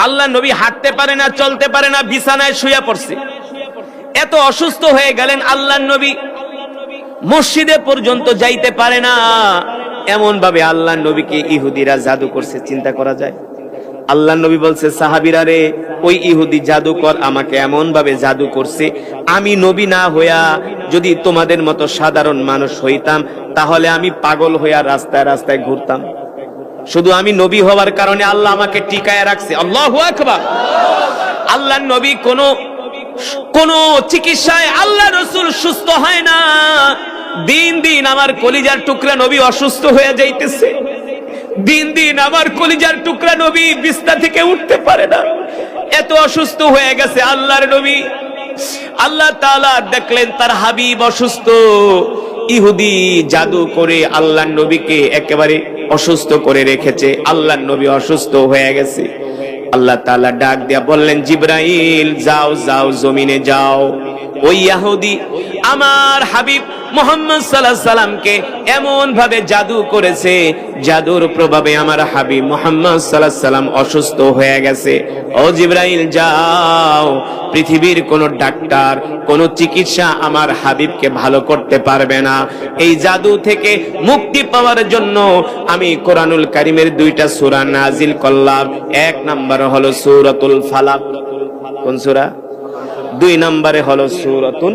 আল্লাহ নবী হাঁটতে পারে না, চলতে পারে না, বিছানায় শুয়ে পড়ছে। এত অসুস্থ হয়ে গেলেন আল্লাহ নবী, মসজিদে পর্যন্ত যাইতে পারে না। এমন ভাবে আল্লাহ নবীকে ইহুদিরা জাদু করছে, চিন্তা করা যায়? আল্লাহ নবী বলছে, সাহাবীরা রে, ওই ইহুদি জাদুকর আমাকে এমন ভাবে জাদু করছে, আমি নবী না হইয়া যদি তোমাদের মতো সাধারণ মানুষ হইতাম, তাহলে আমি পাগল হইয়া রাস্তায় রাস্তায় ঘুরতাম। শুধু আমি নবী হওয়ার কারণে আল্লাহ আমাকে টিকায় রাখছে। আল্লাহু আকবার। আল্লাহ নবী কোন চিকিৎসায় আল্লাহ রাসূল সুস্থ হয় না। দিন দিন আমার কলিজার টুকরা নবী অসুস্থ হয়ে যাইতেছে। দিন দিন আমার কলিজার টুকরা নবী বিছানা থেকে উঠতে পারে না, এত অসুস্থ হয়ে গেছে আল্লাহর নবী। আল্লাহ তাআলা দেখলেন তার হাবিব অসুস্থ, ইহুদি জাদু করে আল্লাহর নবীকে একেবারে অসুস্থ করে রেখেছে। আল্লাহর নবী অসুস্থ হয়ে গেছে। আল্লাহ তাআলা ডাক দিয়া বললেন, জিবরাইল যাও যাও, জমিনে যাও। ওই ইহুদি আমার হাবিব মুহাম্মদ সাল্লাল্লাহু আলাইহি সাল্লামকে এমন ভাবে জাদু করেছে, জাদুর প্রভাবে আমার হাবিব মুহাম্মদ সাল্লাল্লাহু আলাইহি সাল্লাম অসুস্থ হয়ে গেছে। ও জিবরাইল যাও, পৃথিবীর কোন ডাক্তার, কোন চিকিৎসা আমার হাবিবকে ভালো করতে পারবে না। এই জাদু থেকে মুক্তি পাওয়ার জন্য আমি কোরআনুল কারীমের 2টা সূরা নাজিল করলাম। 1 নম্বরে হলো সূরাতুল ফালাক। কোন সূরা? 2 নম্বরে হলো সূরাতুন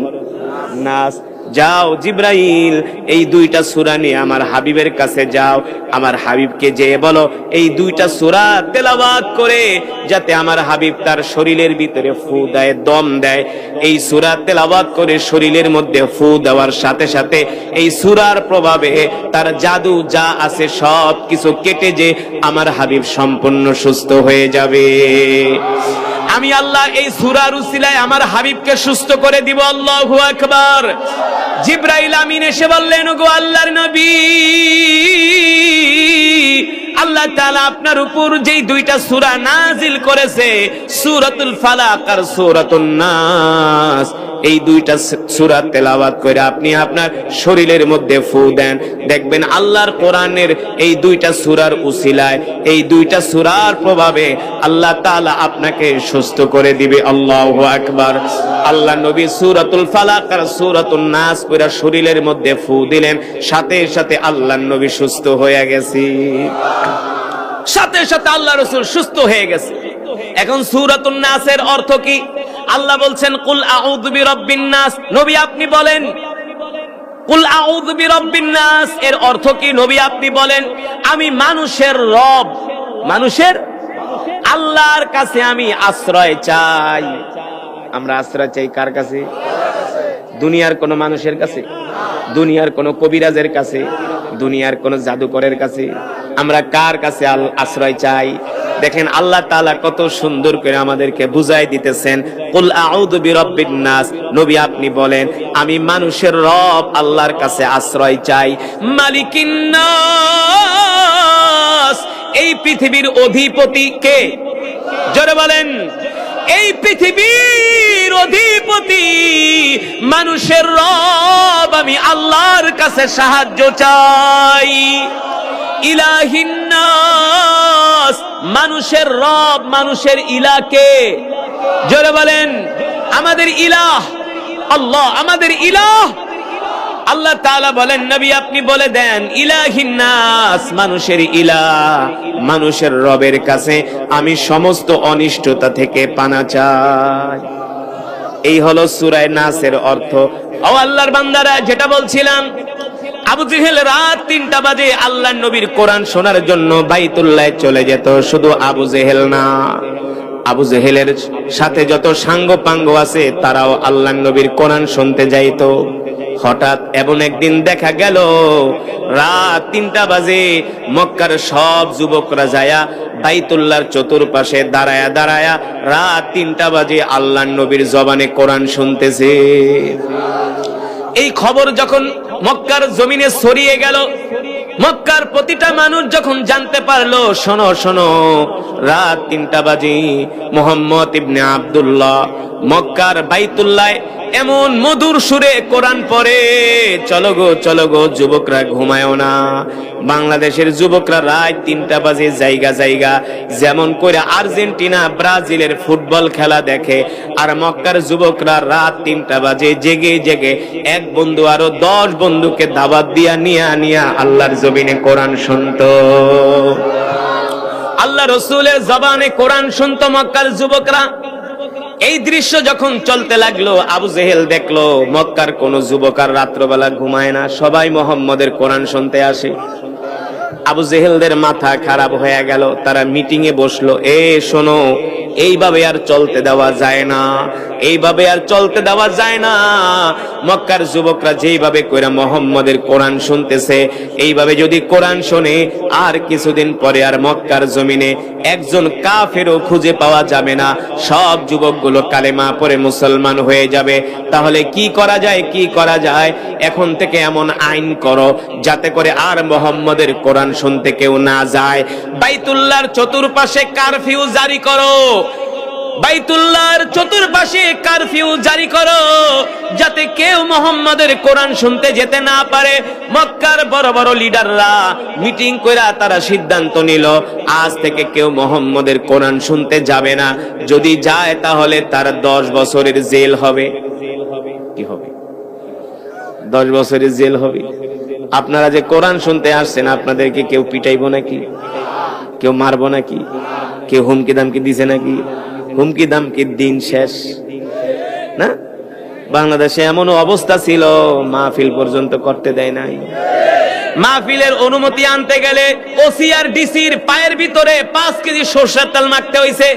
নাস। যাও জিবরাইল, এই 2টা সূরা নিয়ে আমার হাবিবের কাছে যাও। আমার হাবিবকে যে বলো এই 2টা সূরা তেলাওয়াত করে, যাতে আমার হাবিব তার শরীরের ভিতরে ফু দেয়, দম দেয়। এই সূরা তেলাওয়াত করে শরীরের মধ্যে ফু দেওয়ার সাথে সাথে এই সূরার প্রভাবে তার জাদু যা আছে সব কিছু কেটে যে আমার হাবিব সম্পূর্ণ সুস্থ হয়ে যাবে। আমি আল্লাহ এই সূরার উসিলায় আমার হাবিবকে সুস্থ করে দিব। আল্লাহু আকবার। জিবরাইল আমিন এসে বললেন, ওগো আল্লাহর নবী, আল্লাহ তাআলা আপনার উপর যেই 2টা সূরা নাজিল করেছে, সূরাতুল ফালাক আর সূরাতুন নাস, এই 2টা সূরা তেলাওয়াত করে আপনি আপনার শরীরের মধ্যে ফু দেন, দেখবেন আল্লাহর কোরআনের এই 2টা সূরার উসিলায়, এই 2টা সূরার প্রভাবে আল্লাহ তাআলা আপনাকে সুস্থ করে দিবে। আল্লাহু আকবার। আল্লাহ নবী সূরাতুল ফালাক আর সূরাতুন নাস পড়ে শরীরের মধ্যে ফু দিলেন, সাথে সাথে আল্লাহর নবী সুস্থ হয়ে গেছে। সাথে সাথে আল্লাহ রাসূল সুস্থ হয়ে গেছে। এখন সূরাতুন নাসের অর্থ কি? আল্লাহ বলছেন, কুল আউযু বিরাব্বিন নাস। নবী আপনি বলেন, কুল আউযু বিরাব্বিন নাস এর অর্থ কি? নবী আপনি বলেন, আমি মানুষের রব, মানুষের আল্লাহর কাছে আমি আশ্রয় চাই। আমরা আশ্রয় চাই কার কাছে? দুনিয়ার কোন মানুষের কাছে, দুনিয়ার কোন কবিরাজের কাছে, দুনিয়ার কোন জাদুকরের কাছে? আমরা কার কাছে আশ্রয় চাই? দেখেন আল্লাহ তাআলা কত সুন্দর করে আমাদেরকে বুঝাই দিতেছেন, কুল আউযু বিরাব্বিন নাস। নবী আপনি বলেন, আমি মানুষের রব আল্লাহর কাছে আশ্রয় চাই। মালিকিন নাস, এই পৃথিবীর অধিপতি কে? জোরে বলেন। এই পৃথিবীর অধিপতি মানুষের রব, আমি আল্লাহর কাছে সাহায্য চাই। ইলাহিন নাস, মানুষের রব, মানুষের ইলাহ কে? জোরে বলেন। আমাদের ইলাহ আল্লাহ, আমাদের ইলাহ আল্লাহ তাআলা বলেন, নবী আপনি বলে দেন, ইলাহিন নাস, মানুষের ইলাহ, মানুষের রবের কাছে আমি সমস্ত অনিষ্টতা থেকে পানা চাই। এই হলো সূরা নাসের অর্থ। ও আল্লাহর বান্দারা, যেটা বলছিলাম, আবু জেহেল রাত 3টা বাজে আল্লাহর নবীর কোরআন শোনার জন্য বাইতুল্লাহ চলে যেত। শুধু আবু জেহেল না, আবু জেহেলের সাথে যত সাঙ্গ পাঙ্গ আছে তারাও আল্লাহর নবীর কোরআন শুনতে যাইতো। হঠাৎ এমন একদিন দেখা গেল রাত 3টা বাজে মক্কার সব যুবকরা যায়া বাইতুল্লাহর চতুর্পাশে দাঁড়ায়া দাঁড়ায়া রাত 3টা বাজে আল্লাহর নবীর জবানে কোরআন শুনতেছে। এই খবর যখন মক্কার জমিনে ছড়িয়ে গেল, মক্কার প্রতিটা মানুষ যখন জানতে পারলো, শোনো শোনো, রাত 3টা বাজে মুহাম্মদ ইবনে আব্দুল্লাহ মক্কার বাইতুল্লাহ এমন মধুর সুরে কোরআন পড়ে। চলো গো যুবকরা, ঘুমায়ও না। বাংলাদেশের যুবকরা রাত 3টা বাজে জায়গা যেমন করে আর্জেন্টিনা ব্রাজিলের ফুটবল খেলা দেখে, আর মক্কার যুবকরা রাত 3টা বাজে জেগে এক বন্ধু আরো 10 বন্ধুকে দাওয়াত নিয়া আল্লাহর জমিনে কোরআন শুনতো। আল্লাহ রসুলের জবানে কোরআন শুনতো মক্কার যুবকরা। এই দৃশ্য যখন চলতে লাগলো, আবু জেহেল দেখলো মক্কার কোন যুবক আর রাত্রবেলা ঘুমায় না, সবাই মুহাম্মদের কোরআন শুনতে আসে। আবু জেহেলদের মাথা খারাপ হয়ে গেল। তারা মিটিং এ বসলো, শোনো, এইভাবে আর চলতে দেওয়া যায় না, এইভাবে আর চলতে দেওয়া যায় না। মক্কার যুবকরা যেইভাবে কইরা মুহাম্মদের কোরআন শুনতেছে, এইভাবে যদি কোরআন শুনে, আর কিছুদিন পরে আর মক্কার জমিনে একজন কাফেরও খুঁজে পাওয়া যাবে না। সব যুবকগুলো কালেমা পড়ে মুসলমান হয়ে যাবে। তাহলে কি করা যায়? এখন থেকে এমন আইন করো যাতে করে আর মুহাম্মদের কোরআন শুনতে কেউ না যায়। বাইতুল্লাহর চতুর্পাশে কারফিউ জারি করো, বাইতুল্লাহর চতুর্পাশে কারফিউ জারি করো, যাতে কেউ মুহাম্মদের কোরআন শুনতে যেতে না পারে। মক্কার বড় বড় লিডাররা মিটিং কইরা তারা সিদ্ধান্ত নিল, আজ থেকে কেউ মুহাম্মদের কোরআন শুনতে যাবে না। যদি যায় তাহলে তার 10 বছরের জেল হবে। কি হবে? 10 বছরের জেল হবে। আপনারা যে কোরআন শুনতে আসছেন, আপনাদেরকে কেউ পিটাইবো নাকি? কেউ মারবো নাকি? কেউ হুমকি দামকি দিছে নাকি? হুমকি দামকির দিন শেষ না। বাংলাদেশে এমন অবস্থা ছিল, মাহফিল পর্যন্ত করতে দেয় নাই। মাহফিলের অনুমতি আনতে গেলে ওসি আর ডিসির পায়ের ভিতরে 5 কেজি সরষের তেল মাখতে হইছে।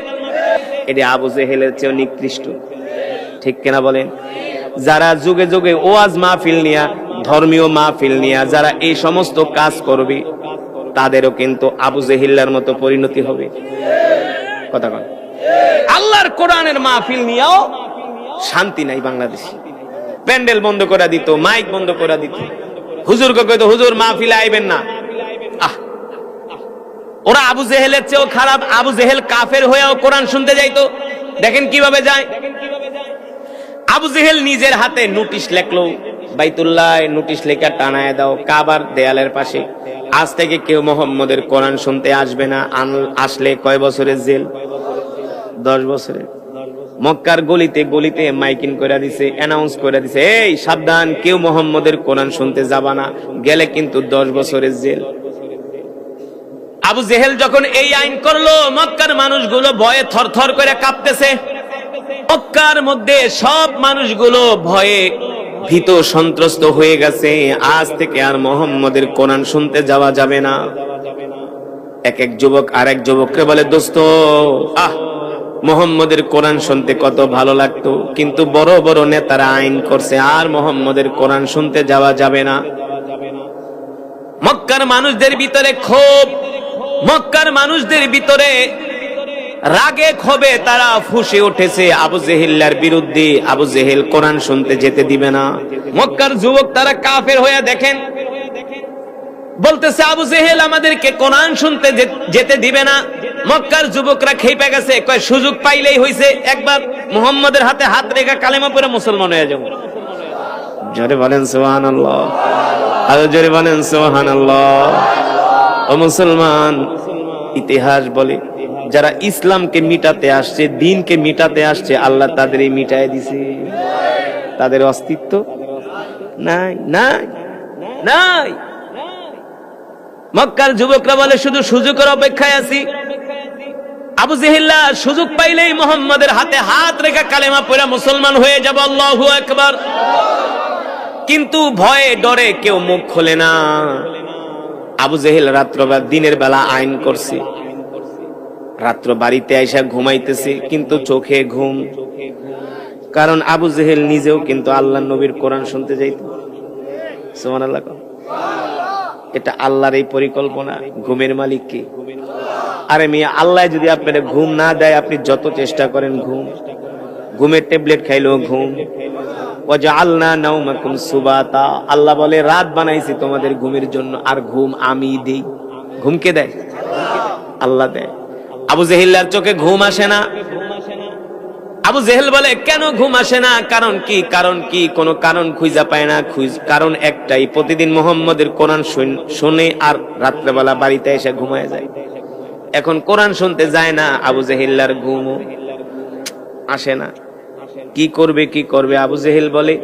এটা আবু জেহেলের চেয়ে নিকৃষ্ট, ঠিক কিনা বলেন? যারা যুগে যুগে ওয়াজ মাহফিল নিয়া, ধর্মীয় মাহফিল নিয়া যারা এই সমস্ত কাজ করবে, তাদেরও কিন্তু আবু জেহেলের মতো পরিণতি হবে। কথা বল। আল্লাহর কোরআনের মাহফিল নিয়েও শান্তি নাই বাংলাদেশে। প্যান্ডেল বন্ধ করে দিত, মাইক বন্ধ করে দিত, হুজুরকে কইতো হুজুর মাহফিলে আইবেন না। ওরা আবু জেহেলের চেয়েও খারাপ। আবু জেহেল কাফের হয়েও কোরআন শুনতে যাইতো। দেখেন কিভাবে যায়। আবু জেহেল নিজের হাতে নোটিশ লেখলো, বাইতুল্লাহ নোটিশ লেখা টানায় দাও কাবার দেয়ালের পাশে, আজ থেকে কেউ মুহাম্মদের কোরআন শুনতে আসবে না। আসলে কয় বছরের জেল? 10 বছরের। মক্কার গলিতে মাইকিং করে দিছে, অ্যানাউন্স করে দিছে, এই সাবধান, কেউ মুহাম্মদের কোরআন শুনতে যাবা না, গেলে কিন্তু 10 বছরের জেল। আবু জেহেল যখন এই আইন করলো, মক্কার মানুষগুলো ভয়ে থরথর করে কাঁপতেছে। মক্কার মধ্যে সব মানুষগুলো ভয়ে ভীত সন্ত্রস্ত হয়ে গেছে। আজ থেকে আর মুহাম্মদের কোরআন শুনতে যাওয়া যাবে না। এক যুবক আরেক যুবককে বলে, দোস্ত, মুহাম্মদের কোরআন শুনতে কত ভালো লাগতো, কিন্তু বড় বড় নেতারা আইন করছে আর মুহাম্মদের কোরআন শুনতে যাওয়া যাবে না। মক্কার মানুষদের ভিতরে ক্ষোভ, মক্কার মানুষদের ভিতরে রাগে ক্ষোভে তারা ফুঁসে উঠেছে আবু জেহেলের বিরুদ্ধে। আবু জেহেল কোরআন শুনতে যেতে দিবে না। মক্কার যুবক তারা কাফের হয়ে দেখেন, বলতেছে আবু জেহেল আমাদেরকে কোরআন শুনতে যেতে দিবে না। মক্কার যুবকরা খেপে গেছে, কয় সুযোগ পাইলেই হইছে, একবার মুহাম্মদের হাতে হাত রেখে কালেমা পড়ে মুসলমান হয়ে যাবো। জোরে বলেন সুবহানাল্লাহ, আরো জোরে বলেন সুবহানাল্লাহ। ও মুসলমান, ইতিহাস বলে যারা ইসলামকে মিটাতে আসছে, দ্বীনকে মিটাতে আসছে, আল্লাহ তাদেরই মিটায় দিছে। তাদের অস্তিত্ব নাই নাই নাই। মক্কার যুবকরা বলে শুধু সুযোগের অপেক্ষায় আছি। আবু জেহেল সুযোগ পাইলেই মুহাম্মদের হাতে হাত রেখে কালেমা পড়ে মুসলমান হয়ে যাব। আল্লাহু আকবার। কিন্তু ভয়ে ডরে কেউ মুখ খোলে না। আবু জেহেল রাত্রবেলা, দিনের বেলা আইন করছে, রাত্র বাড়িতে আইসা ঘুমাইতেছে, কিন্তু চোখে ঘুম। কারণ আবু জেহেল নিজেও কিন্তু আল্লাহর নবীর কোরআন শুনতে যাইত। সুবহানাল্লাহ। এটা আল্লাহর এই পরিকল্পনা। ঘুমের মালিক কি? আরে মিয়া, আল্লাহ যদি আপনার ঘুম না দেয়, আপনি যত চেষ্টা করেন ঘুমের ট্যাবলেট খাইলেও ঘুম। ওয়াজআলনা নাওমাকুম সুবাতা, আল্লাহ বলে রাত বানাইছি তোমাদের ঘুমের জন্য, আর ঘুম আমি দেই। ঘুম কে দেয়? আল্লাহ দেয়। আবু জেহেলের চোখে ঘুম আসে না। আবু জেহেল বলে কেন ঘুম আসে না, কারণ কি, কারণ কি, কোনো কারণ খুঁজা পায় না। কারণ একটাই, প্রতিদিন মুহাম্মদের কোরআন শুনে আর রাত্রেবেলা বাড়িতে এসে ঘুমায় যায়। এখন কোরআন শুনতে যায় না, আবু জেহেলার ঘুমও আসে না। কি করবে কি করবে? আবু জেহেল বলে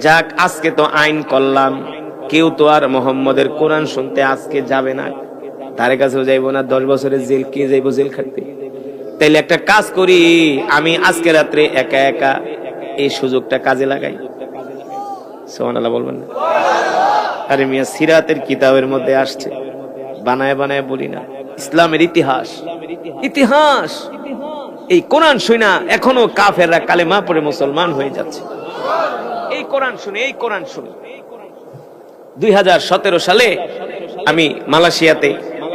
যাক, আজকে তো আইন করলাম, কেউ তো আর মুহাম্মদের কোরআন শুনতে আজকে যাবে না, ধারে কাছেও যাইবো না, 10 বছরের জেল, কে যাইবো জেল খাটতে? তাইলে একটা কাজ করি, আমি আজকে রাত্রে একা একা এই সুযোগটা কাজে লাগাই। সুবহানাল্লাহ বলবেন না? আরে মিয়া, সিরাতের কিতাবের মধ্যে আসছে, বানায় বানায় বলি না, ইসলামের ইতিহাস, ইতিহাস। এই কোরআন শুনা এখনো কাফেররা কালেমা পড়ে মুসলমান হয়ে যাচ্ছে। এই কোরআন শুনে, এই কোরআন শুনে 2017 সালে আমি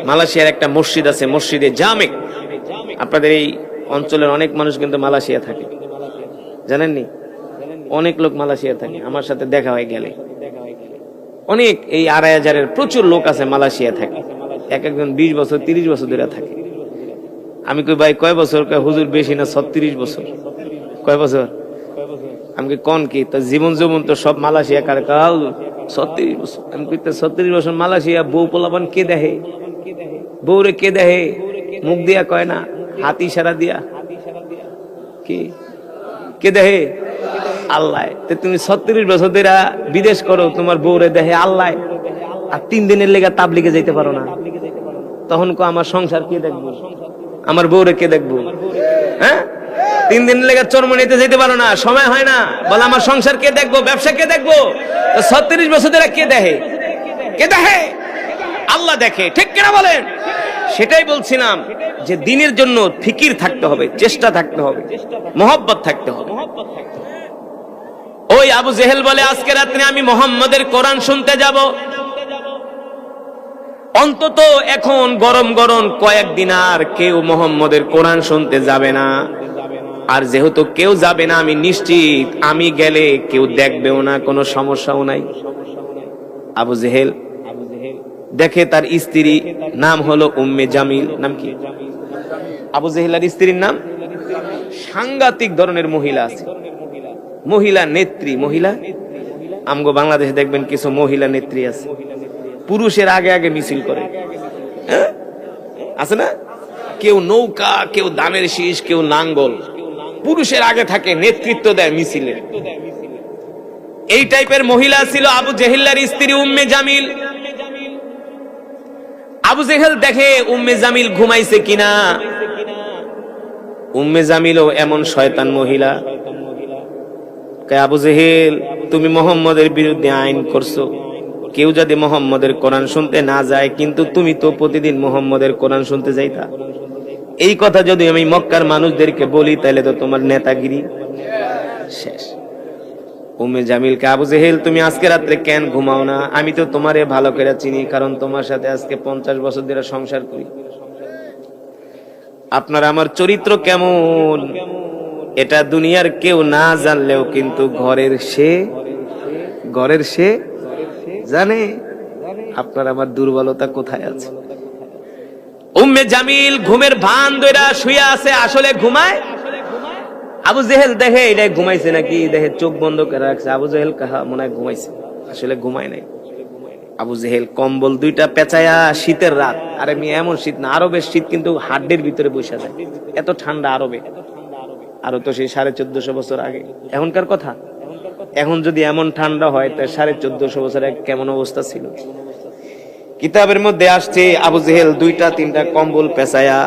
মালয়েশিয়ার একটা মসজিদ আছে, মসজিদে জামে। আপনাদের এই অঞ্চলের অনেক মানুষ কিন্তু মালয়েশিয়া থাকে, জানেননি? অনেক লোক মালয়েশিয়া থাকে, আমার সাথে দেখা হয়ে গেলে অনেক, এই 2500-এর প্রচুর লোক আছে মালয়েশিয়া থাকে, একজন 20 বছর 30 বছর ধরে থাকে। আমি কই ভাই কয় বছর? কয় হুজুর বেশি না, 36 বছর। কয় বছর? আমি কই কোন কি, তো জীবন তো সব মালয়েশিয়া কার কাল 36 বছর। আমি কই 36 বছর মালয়েশিয়া, বউ পোলাপান কে দেখে? বউরে কে দেখে? মুখ দিয়া কয় না, হাত ইশারা দিয়া। কি কে দেখে? আল্লাহ। তুমি 36 বছর ধরে বিদেশ করো, তোমার বউরে দেখে আল্লাহ, আর 3 দিনের লেগে তাবলিগে যাইতে পারো না। তখন কো আমার সংসার কে দেখবো, আমার বউরে কে দেখবো? হ্যাঁ, 3 দিনের লেগে চরমনিতে যেতে পারো না, সময় হয় না, বলে আমার সংসার কে দেখবো, ব্যবসা কে দেখবো? 36 বছর ধরে কে দেখে? কে দেখে? আল্লাহ দেখে। ঠিক কিনা বলেন? সেটাই বলছিলাম যে দ্বীনের জন্য ফিকির থাকতে হবে, চেষ্টা থাকতে হবে, মহব্বত থাকতে হবে। ওই আবু জেহেল বলে আজকে রাত্রে আমি মুহাম্মদের কোরআন শুনতে যাব। অন্তত এখন গরম গরম কয়েকদিন আর কেউ মুহাম্মদের কোরআন শুনতে যাবে না। আর যেহেতু কেউ যাবে না, আমি নিশ্চিত আমি গেলে কেউ দেখবেও না, কোনো সমস্যাও নাই। আবু জেহেল দেখে তার স্ত্রী নাম হলো উম্মে জামিল। নাম কি? আবু জেহেলের স্ত্রীর নাম? সাংঘাতিক ধরনের মহিলা আছে, মহিলা নেত্রী। মহিলা আমগো বাংলাদেশে দেখবেন কিছু মহিলা নেত্রী আছে, পুরুষের আগে আগে মিছিল করে, আছে না? কেউ নৌকা, কেউ দামের শীষ, কেউ নাঙ্গল, পুরুষের আগে থাকে, নেতৃত্ব দেয় মিছিলে। এই টাইপের মহিলা ছিল আবু জেহেলের স্ত্রী উম্মে জামিল। আবু জেহেল দেখে উম্মে জামিল ঘুমাইছে কিনা। উম্মে জামিলও এমন শয়তান মহিলা। আবু জেহেল, তুমি মুহাম্মদের বিরুদ্ধে আইন করছো, কেউ যদি মুহাম্মদের কোরআন শুনতে না যায়, কিন্তু তুমি তো প্রতিদিন মুহাম্মদের কোরআন শুনতে যাইতা। এই কথা যদি আমি মক্কার মানুষদেরকে বলি, তাহলে তো তোমার নেতাগিরি শেষ। উম্মে জামিলকে, আবু জেহেল তুমি আজকে রাত্রে কেন ঘুমাও না? আমি তো তোমারে ভালো করে চিনি, কারণ তোমার সাথে আজকে 50 বছর ধরে সংসার করি। আপনার আমার চরিত্র কেমন এটা দুনিয়ার কেউ না জানলেও কিন্তু ঘরের সে জানে আপনার আমার দুর্বলতা কোথায় আছে। উম্মে জামিল ঘুমের ভান ধইরা শুয়ে আছে, আসলে ঘুমায়। আবু জেহেল দেখে এটা ঘুমাইছে নাকি, দেখে চোখ বন্ধ করে রাখছে। আবু জেহেল কাহা মনে হয় ঘুমাইছে, আসলে ঘুমায় নাই। আবু জেহেল কম্বল 2টা পেঁচায়া, শীতের রাত, আরে মেয়ে এমন শীত না, আরবের শীত কিন্তু হাড্ডির ভিতরে বসে যায়, এত ঠান্ডা আরবে। আরো তো সেই 1450 বছর আগে, এখনকার কথা। এখন যদি এমন ঠান্ডা হয়, তা 1450 বছর আগে কেমন অবস্থা ছিল? কিতাবের মধ্যে আসছে আবু জেহেল 2টা-3টা কম্বল পেঁচায়া,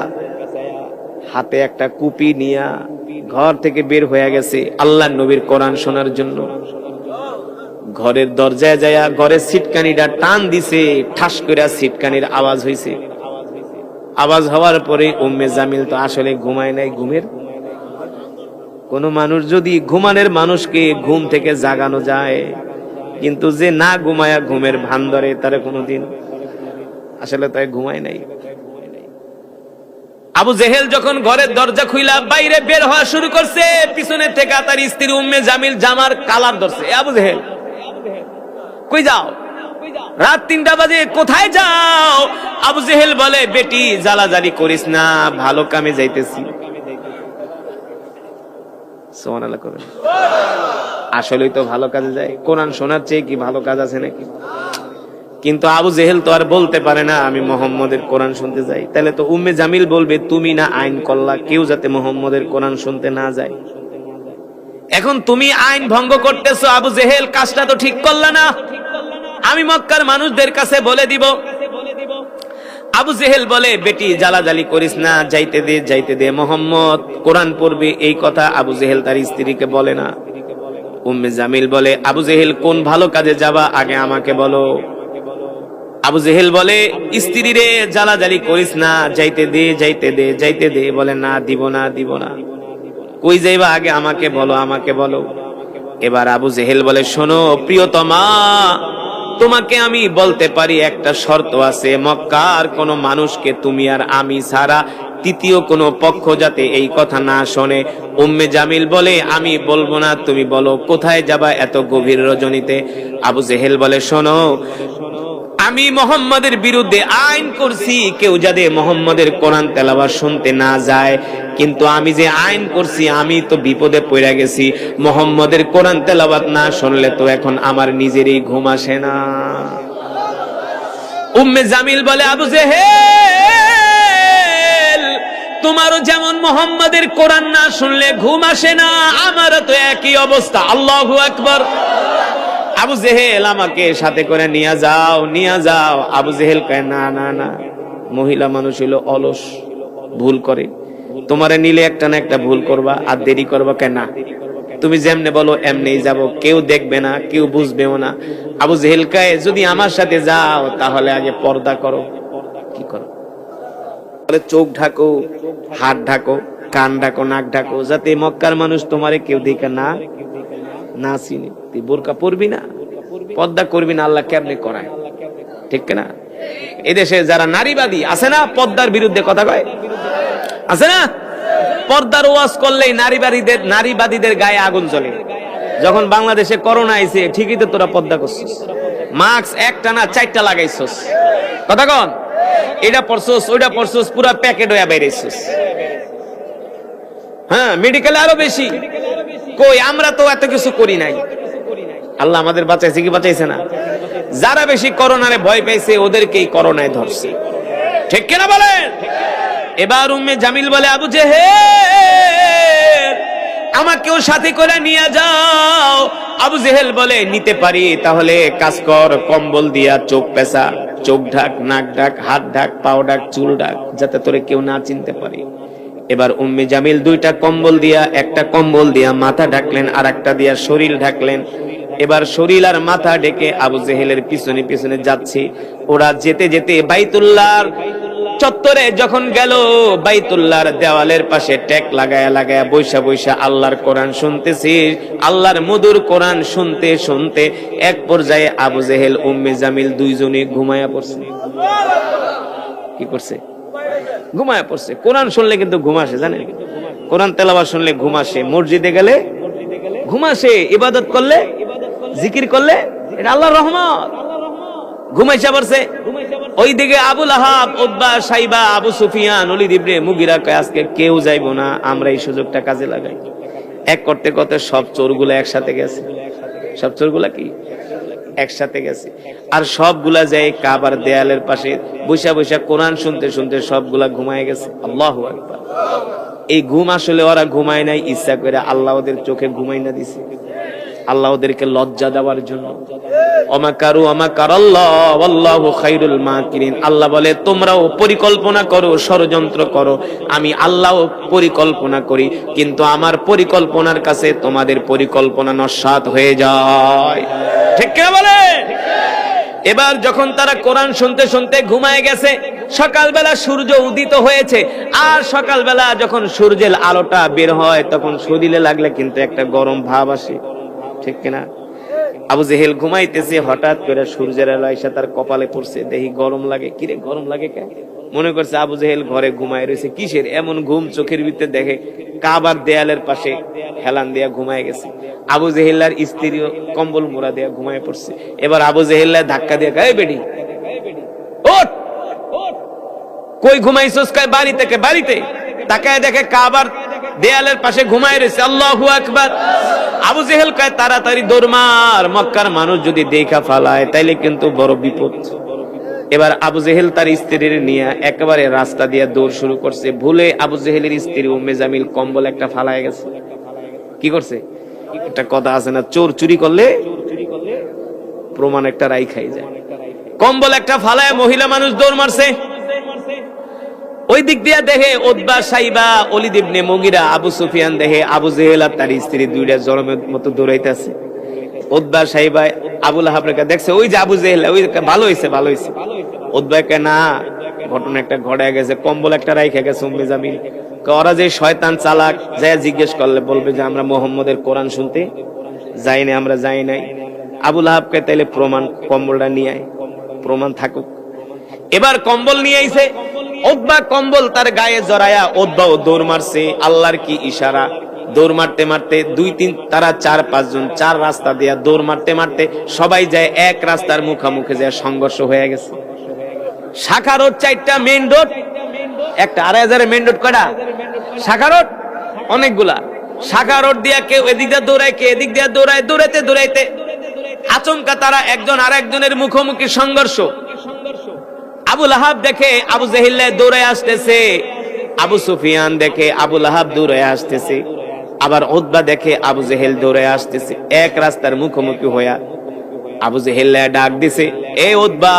হাতে একটা কুপি নিয়া ঘর থেকে বের হয়ে গেছে আল্লাহর নবীর কোরআন শোনার জন্য। ঘরের দরজায় যায়া ঘরের সিটকানিটা টান দিছে, ঠাস করে সিটকানির আওয়াজ হইছে। আওয়াজ হওয়ার পরে উম্মে জামিল তো আসলে ঘুমায় নাই। ঘুমের কোন মানুষ যদি ঘুমানোর মানুষকে ঘুম থেকে জাগানো যায়, কিন্তু যে না ঘুমায়া ঘুমের ভান ধরে, তারা কোনোদিন আসলে তাই ঘুমায় নাই। আবু জেহেল যখন ঘরের দরজা খুইলা বাইরে বের হওয়া শুরু করছে, পিছনে থেকে তার স্ত্রী উম্মে জামিল জামার কালার ধরছে। আবু জেহেল কই যাও? রাত 3টা বাজে, কোথায় যাও? আবু জেহেল বলে, বেটি জ্বালাজালি করিস না, ভালো কামে যাইতেছি। সুবহানাল্লাহ করবেন। আসলেই তো ভালো কাজে যায়, কোরআন শোনার চেয়ে কি ভালো কাজ আছে নাকি? কিন্তু আবু জেহেল তো আর বলতে পারে না আমি মুহাম্মদের কোরআন শুনতে যাই। তাহলে তো উম্মে জামিল বলবে তুমি না আইন করলা কেউ যাতে মুহাম্মদের কোরআন শুনতে না যায়। এখন তুমি আইন ভঙ্গ করতেছো আবু জেহেল, কাজটা তো ঠিক করলা না। আমি মক্কার মানুষদের কাছে বলে দিব। আবু জেহেল বলে বেটি জ্বালাজালি করিস না, যাইতে দে যাইতে দে, মুহাম্মদ কোরআন পড়বে এই কথা আবু জেহেল তার স্ত্রীকে বলে না। উম্মে জামিল বলে আবু জেহেল কোন ভালো কাজে যাবা আগে আমাকে বলো। আবু জেহেল বলে স্ত্রীরে জ্বালাজালি করিস না, যাইতে দে যাইতে দে যাইতে দে। বলে না দিব না দিব না, কই যাইবা আগে আমাকে বলো আমাকে বলো। এবার আবু জেহেল বলে শোনো প্রিয়তমা, তোমাকে আমি বলতে পারি একটা শর্ত আছে, মক্কার কোন মানুষকে তুমি আর আমি ছাড়া তৃতীয় কোন পক্ষ যাতে এই কথা না শোনে। উম্মে জামিল বলে আমি বলবো না, তুমি বলো কোথায় যাবা এত গভীর রজনীতে। আবু জেহেল বলে শোনো, আমি মুহাম্মাদের বিরুদ্ধে আইন করছি কেউ যাতে মুহাম্মাদের কোরআন তেলাওয়াত শুনতে না যায়, কিন্তু আমি যে আইন করছি আমি তো বিপদে পড়ে গেছি। মুহাম্মাদের কোরআন তেলাওয়াত না শুনলে তো এখন আমার নিজেরই ঘুম আসে না। উম্মে জামিল বলে আবু জেহেল তোমারও যেমন মুহাম্মাদের কোরআন না শুনলে ঘুম আসে না, আমারও তো একই অবস্থা। আল্লাহু আকবার। আবু জেহেল আমাকে সাথে করে নিয়ে যাও নিয়ে যাও। আবু জেহেল কয় না না না, মহিলা মানুষ হইলো অলস, ভুল করে, তোমারে নিলে একটা না একটা ভুল করবা আর দেরি করবা। কেন তুমি যেমনে বলো এমনিই যাব, কেউ দেখবে না কেউ বুঝবেও না। আবু জেহেল কয় যদি আমার সাথে যাও তাহলে আগে পর্দা করো। কি করো? বলে চোখ ঢাকো, হাত ঢাকো, কান ঢাকো, নাক ঢাকো, যাতে মক্কার মানুষ তোমারে কেউ দেখে না না চিনি। তুই বোরকা পরবি না, পর্দা করবি না, আল্লাহ কেমনে করায়, ঠিক না? এদেশে যারা নারীবাদী আছে না, পর্দার বিরুদ্ধে কথা কয় আছে না, পর্দার ওয়াজ করলেই নারীবাদীদের গায়ে আগুন জ্বলে। যখন বাংলাদেশে করোনা আইছে ঠিকই তো তোরা পর্দা করছিস, মাস্ক একটা না চারটা লাগাইছস, কথা কন, এটা পরছস ওইটা পরছস, পুরা প্যাকেট হয়ে বেরিয়েছস। হ্যাঁ, মেডিকেলে আরো বেশি। কই আমরা তো এত কিছু করি নাই, আল্লাহ আমাদের বাঁচাইছে কি বাঁচাইছে না? যারা বেশি করোনারে ভয় পাইছে ওদেরকেই করোনায় ধরছে, ঠিক কিনা বলেন? এবার উম্মে জামিল বলে আবু জেহেল আমাকেও সাথে করে নিয়ে যাও। আবু জেহেল বলে নিতে পারি, তাহলে কাজ কর, কম্বল দিয়া চোখ পেঁচা, চোখ ঢাক, নাক ঢাক, হাত ঢাক, পাও ঢাক, চুল ঢাক, যাতে তোরে কেউ না চিনতে পারে। এবার উম্মে জামিল দুইটা কম্বল দিয়া, একটা কম্বল দিয়া মাথা ঢাকলেন আর একটা দিয়া শরীর ঢাকলেন। এবার শরীর আর মাথা ঢেকে আবু জেহেলের পিছনে পিছনে যাচ্ছে। ওরা যেতে যেতে বাইতুল্লাহর চত্বরে যখন গেল, বাইতুল্লাহর দেওয়ালের পাশে ট্যাক লাগায়া লাগায়া বৈশা বৈশা আল্লাহর কোরআন শুনতেছে। আল্লাহর মধুর কোরআন শুনতে শুনতে এক পর্যায়ে আবু জেহেল উম্মে জামিল দুইজনে ঘুমায়া পড়ছে। কি করছে? ঘুমায়া পড়ছে। কোরআন শুনলে কিন্তু ঘুম আসে, জানেন? কোরআন তেলাওয়াত শুনলে ঘুম আসে, মসজিদে গেলে ঘুম আসে, ইবাদত করলে, জিকির করলে, এটা আল্লাহর রহমত। ঘুমাইসা পড়ছে। ওইদিকে আবু লাহাব, উতবা, সাইবা, আবু সুফিয়ান, ওলীদ ইবনে মুগিরা কয় আজকে কেউ যাইবো না, আমরা এই সুযোগটা কাজে লাগাই। এক করতে করতে সব চোরগুলা একসাথে গেছে। সব চোরগুলা কি একসাথে গেছে, আর সবগুলা যায় কাবার দেয়ালের পাশে বৈশা বৈশা কোরআন শুনতে শুনতে সবগুলা ঘুমায় গেছে। আল্লাহু আকবার। এই ঘুম আসলে ওরা ঘুমায় নাই ইচ্ছা করে, আল্লাহ ওদের চোখে ঘুমাই না দিছে, আল্লাহ ওদেরকে লজ্জা দেওয়ার জন্য। অমাকারু অমাকারাল্লাহ ওয়াল্লাহু খায়রুল মাকিরিন। আল্লাহ বলে তোমরাও পরিকল্পনা করো, ষড়যন্ত্র করো, আমি আল্লাহও পরিকল্পনা করি, কিন্তু আমার পরিকল্পনার কাছে তোমাদের পরিকল্পনা নস্যাৎ হয়ে যায়, ঠিক কি বলে? এবার যখন তারা কোরআন শুনতে শুনতে ঘুমায় গেছে, সকালবেলা সূর্য উদিত হয়েছে, আর সকালবেলা যখন সূর্যের আলোটা বের হয় তখন শরীরে লাগলে কিন্তু একটা গরম ভাব আসে, ঠিক কিনা? আবু জেহেল ঘুমাইতেছে, হঠাৎ করে সূর্যের আলো এসে তার কপালে পড়ছে, দেখি গরম লাগে। কিরে গরম লাগে কেন? মনে করছে আবু জেহেল ঘরে ঘুমায় রয়েছে। কিসের এমন ঘুম? চোখের ভিতরে দেখে কাবার দেয়ালের পাশে হেলান দিয়া ঘুমায় গেছে। আবু জেহেলার স্ত্রীও কম্বল মোড়া দিয়া ঘুমায় পড়ছে। এবার আবু জেহেল্লা ধাক্কা দিয়ে কয় বেডি ওঠ, কই ঘুমাইছস? কয় বাড়ি থেকে। বাড়িতে তাকায় দেখে কাবার দেয়ালের পাশে ঘুমায় রয়েছে। আল্লাহু আকবার। আবু জেহেল কয় তাড়াতাড়ি দৌড় মার, মক্কার মানুষ যদি দেখা ফালায় তাইলে কিন্তু বড় বিপদ। এবার আবু জেহেল তার স্ত্রীর নিয়ে একেবারে রাস্তা দিয়ে দৌড় শুরু করছে। ভুলে আবু জেহেলের স্ত্রী উম্মে জামিল কম্বল একটা ফালায় গেছে। কি করছে? একটা কথা আছে না, চোর চুরি করলে প্রমাণ একটা রাই খাই যায়। কম্বল একটা ফালায় মহিলা মানুষ দৌড় মারছে। ওই দিক দিয়ে দেখে উতবা, সাইবা, ওলীদ ইবনে মুগিরা, আবু সুফিয়ান দেখে আবু জেহেল আর তার স্ত্রী দুইটা জরমের মতো দৌড়াইতেছে। উতবা, সাইবা, আবু লাহাব রেখা দেখছে ওই যে আবু জেহেল, ওই ভালো হয়েছে ভালো হয়েছে। উতবা কে না, ঘটনা একটা ঘটে গেছে, কম্বল একটা রাইখা গেছে উম্মে জামিল। ওরা যে শয়তান চালাক, যায় জিজ্ঞেস করলে বলবে যে আমরা মুহাম্মদের কোরআন শুনতে যাই নাই, আমরা যাই নাই। আবু লাহাবকে তাইলে প্রমাণ, কম্বলটা নিয়ে আয়, প্রমাণ থাকুক। এবার কম্বল নিয়ে আইছে। উতবা কম্বল তার গায়ে জড়ায়া উতবাও দৌড় মারছে। আল্লাহর কি ইশারা, দৌড় মারতে মারতে দুই তিন তারা চার পাঁচজন চার রাস্তা দিয়া দৌড় মারতে মারতে সবাই যায় এক রাস্তার মুখামুখি যায় সংঘর্ষ হয়ে গেছে। শাখা রোড 4টা, মেইন রোড একটা। 2,500 মেইন রোড কয়টা? শাখা রোড অনেকগুলা। শাখা রোড দিয়া কেউ এদিক দিয়ে দৌড়ায়, কে এদিক দিয়ে দৌড়ায়। দৌড়াইতে দৌড়াইতে আচমকা তারা একজন আর একজনের মুখোমুখি সংঘর্ষ। আবু লাহাব দেখে আবু জেহেল দৌড়ায় আসতেছে, আবু সুফিয়ান দেখে আবু লাহাব দৌড়ায় আসতেছে, আবার উতবা দেখে আবু জেহেল দৌড়ায় আসতেছে। এক রাস্তার মুখোমুখি হইয়া আবু জেহেল ডাক দিছে, এ উতবা,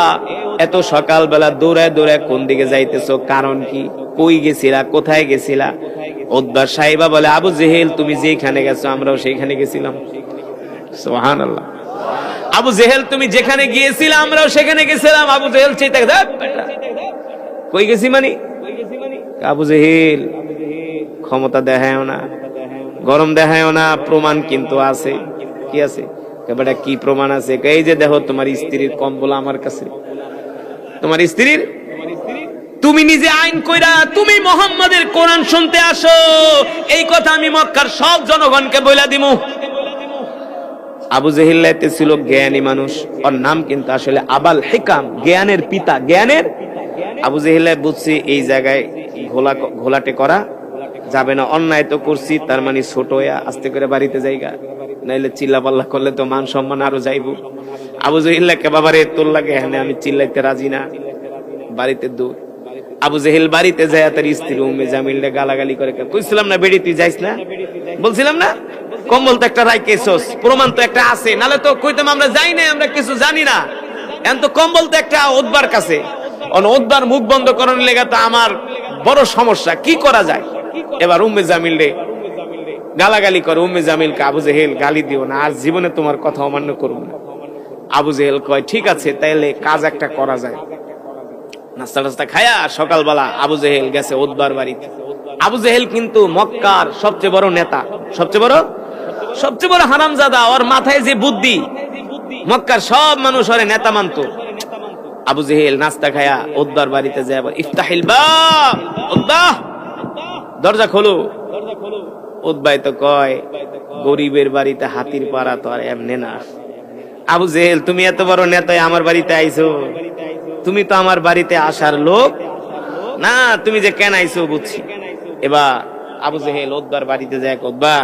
এত সকালবেলা দৌড়ায় দৌড়ায় কোন দিকে যাইতেছো? কারণ কি? কই গেছিলা? কোথায় গেছিলা? উতবা সাইবা বলে, আবু জেহেল তুমি যেখানে গেছো আমরাও সেইখানে গেছিলাম। সুবহানাল্লাহ। আবু জেহেল তুমি যেখানে গিয়েছিলে আমরাও সেখানে গেছিলাম। আবু জেহেল চিন্তা কই গেছি মানে? আবু জেহেল ক্ষমতা দেখায়ও না, গরম দেখায়ও না, প্রমাণ কিন্তু আছে। কি আছে? বেটা কি প্রমাণ আছে? এই যে দেখো তোমার স্ত্রীর কম্বল আমার কাছে, তোমার স্ত্রীর। তুমি নিজে আইন কইরা তুমি মুহাম্মাদের কোরআন শুনতে আসো, এই কথা আমি মক্কার সব জনগণকে বইলা দিমু। আবু জেহেল ছিল জ্ঞানী মানুষ, ওর নাম কিন্তু আসলে আবাল হিকাম, জ্ঞানের পিতা, জ্ঞানের। আবু জেহেল বুঝছি এই জায়গায় ঘোলাটে করা যাবে না, অন্যায় তো করছি, তার মানে ছোট হইয়া আস্তে করে বাড়িতে যাইগা, নাইলে চিল্লা পাল্লা করলে তো মান সম্মান আরো যাইব। আবু জেহেল কে বাবারে তোর লাগে হ্যাঁ আমি চিল্লাইতে রাজি না, বাড়িতে দূর। আবু জেহেল বাড়িতে যায় তার স্ত্রী উম্মে জামিল গালাগালি করে, কইছিলাম না বেড়ি তুই যাইস না, বলছিলাম না কম্বল তো একটা রাইকেছস, প্রমাণ তো একটা আছে, নালে তো কইতাম আমরা যাই না, আমরা কিছু জানি না। এখন তো কম্বল তো একটা উতবার কাছে, উতবার মুখ বন্ধ করার লেগে তো আমার বড় সমস্যা, কি করা যায়? এবার উম্মে জামিল রে গালাগালি করে। উম্মে জামিলকে আবু জেহেল গালি দিও না, আর জীবনে তোমার কথা অমান্য করব না। আবু জেহেল কয় ঠিক আছে, তাইলে কাজ একটা করা যায়। নাস্তা টাস্তা খায়া সকালবেলা আবু জেহেল গেছে উতবার বাড়িতে। আবু জেহেল কিন্তু মক্কার সবচেয়ে বড় নেতা, সবচেয়ে বড় হারামজাদা। ওর মাথায় যে বুদ্ধি, মক্কার সব মানুষ ওরে নেতা মানত। আবু জেহেল নাস্তা খায়া উতবার বাড়িতে যায়, ইফতাহিল বাব, উতবা দরজা খোলো। উতবাই তো কয় গরিবের বাড়িতে হাতির পাড়া তো আর এমনে না। আবু জেহেল তুমি এত বড় নেতায় আমার বাড়িতে আইছো, তুমি তো আমার বাড়িতে আসার লোক না, তুমি যে কেন আইছো বুঝছি। এবার আবু জেহেল উতবার বাড়িতে যায়, উতবা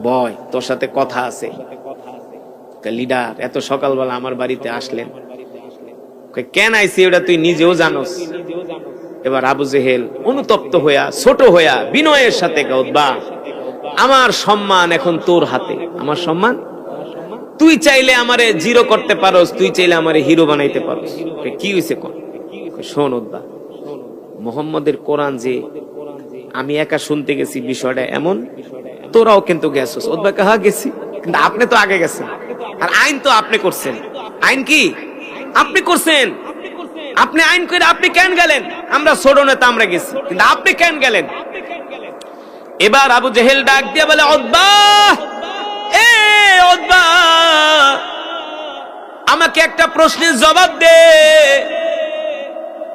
বয় তোর সাথে কথা আছে। লিডার এত সকালবেলা আমার বাড়িতে আসলেন, কেন আইছি ওটা তুই নিজেও জানোস। এবার আবু জেহেল অনুতপ্ত হইয়া ছোট হইয়া বিনয়ের সাথে, উতবা আমার সম্মান এখন তোর হাতে, আমার সম্মান তুই চাইলে আমারে জিরো করতে পারোস, তুই চাইলে আমারে হিরো বানাইতে পারোস। কি হইছে কোন? শোন উতবা, মুহাম্মদের কোরআন যে আমি একা শুনতে গেছি বিষয়টা এমন, তোরাও কিন্তু গেছস। উতবা কাহা গেছি, কিন্তু আপনি তো আগে গেছেন, আর আইন তো আপনি করছেন। আইন কি আপনি করছেন? আপনি আইন করে আপনি কেন গেলেন? আমরা ছোট নেতা আমরা গেছি, কিন্তু আপনি কেন গেলেন? এবার আবু জেহেল ডাক দিয়ে বলে, উতবা এ উতবা আমাকে একটা প্রশ্নের জবাব দে।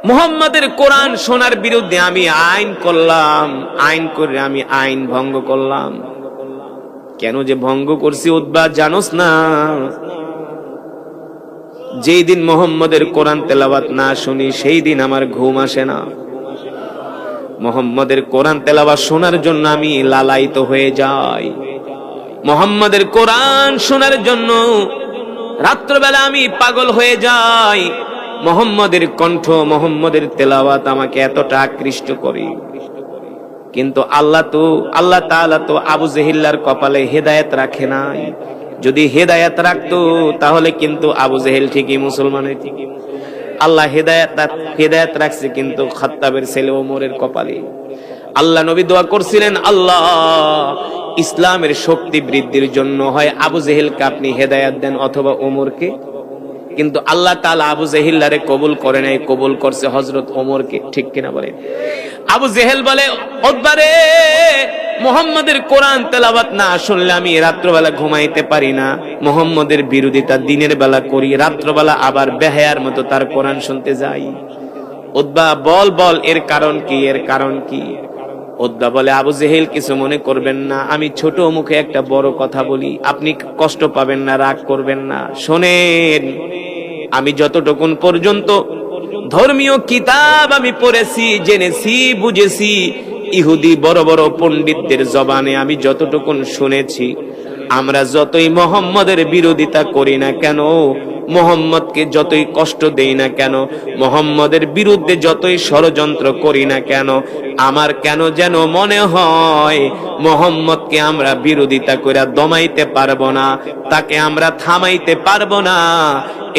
মুহাম্মাদের কোরআন শোনার বিরুদ্ধে আমি আইন করলাম, আইন করে আমি আইন ভঙ্গ করলাম। কেন যে ভঙ্গ করছি উতবা জানোস না? যেই দিন মুহাম্মাদের কোরআন তেলাওয়াত না শুনি সেই দিন আমার ঘুম আসে না। মুহাম্মাদের কোরআন তেলাওয়াত শোনার জন্য আমি লালায়িত হয়ে যাই, মুহাম্মাদের কোরআন শোনার জন্য রাত্রবেলা আমি পাগল হয়ে যাই। মুহাম্মাদের কণ্ঠ, মুহাম্মাদের তেলাওয়াত আমাকে এতটা আকৃষ্ট করে। কিন্তু আল্লাহ তাআলা তো আবু জেহেলের কপালে হেদায়েত রাখে নাই। যদি রাখতো তাহলে কিন্তু আবু জেহেল ঠিকই মুসলমান হইতো। আল্লাহ হেদায়েত রাখছে কিন্তু খাত্তাবের ছেলে ওমরের কপালে। আল্লাহ নবী দোয়া করছিলেন, আল্লাহ ইসলামের শক্তি বৃদ্ধির জন্য হয় আবু জেহেলকে আপনি হেদায়েত দেন অথবা ওমরকে। কিন্তু আল্লাহ তাআলা আবু জেহেলরে কবুল করে নাই, কবুল করছে হযরত ওমরকে। ঠিক কিনা বলেন? আবু জেহেল বলে, উতবারে মুহাম্মাদের কোরআন তেলাওয়াত না শুনলে আমি রাত্রবেলা ঘুমাইতে পারি না। মুহাম্মাদের বিরোধিতা দিনের বেলা করি, রাত্রবেলা আবার বেহায়ার মতো তার কোরআন শুনতে যাই। উতবা বল এর কারণ কি, এর কারণ কি? উতবা বলে, আবু জেহেল কিছু মনে করবেন না, আমি ছোট মুখে একটা বড় কথা বলি, আপনি কষ্ট পাবেন না, রাগ করবেন না। শোনেন, আমি যতটুকুন পর্যন্ত ধর্মীয় কিতাব আমি পড়েছি, জেনেছি, বুঝেছি, ইহুদি বড় বড় পণ্ডিতদের জবানে আমি যতটুকুন শুনেছি, আমরা যতই মুহাম্মাদের বিরোধিতা করি না কেন, মুহাম্মদকে যতই কষ্ট দেই না কেন, মুহাম্মাদের বিরুদ্ধে যতই ষড়যন্ত্র করি না কেন, আমার কেন যেন মনে হয় মুহাম্মদকে আমরা বিরোধিতা কইরা দমাইতে পারবো না, তাকে আমরা থামাইতে পারবো না।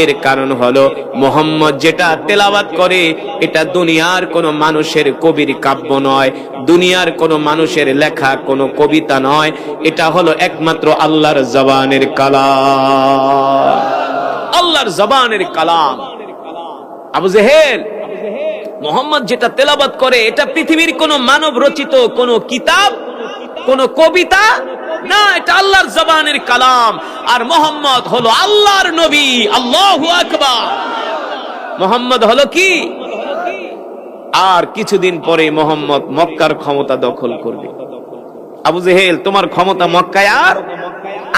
এর কারণ হলো মুহাম্মদ যেটা তেলাওয়াত করে এটা দুনিয়ার কোনো মানুষের কবির কাব্য নয়, দুনিয়ার কোনো মানুষের লেখা কোনো কবিতা নয়, এটা হলো একমাত্র আল্লাহর জবানের কালাম, আল্লাহর জবানের কালাম। আবু জেহেল মুহাম্মদ যেটা তেলাওয়াত করে এটা পৃথিবীর কোনো মানব রচিত কোনো কিতাব, কোনো কবিতা না, এটা আল্লাহর জবানের কালাম। আর মুহাম্মদ হলো আল্লাহর নবী। আল্লাহু আকবার। মুহাম্মদ হলো কি? আর কিছুদিন পরে মুহাম্মদ মক্কার ক্ষমতা দখল করবে। আবু জেহেল, তোমার ক্ষমতা মক্কায়, আর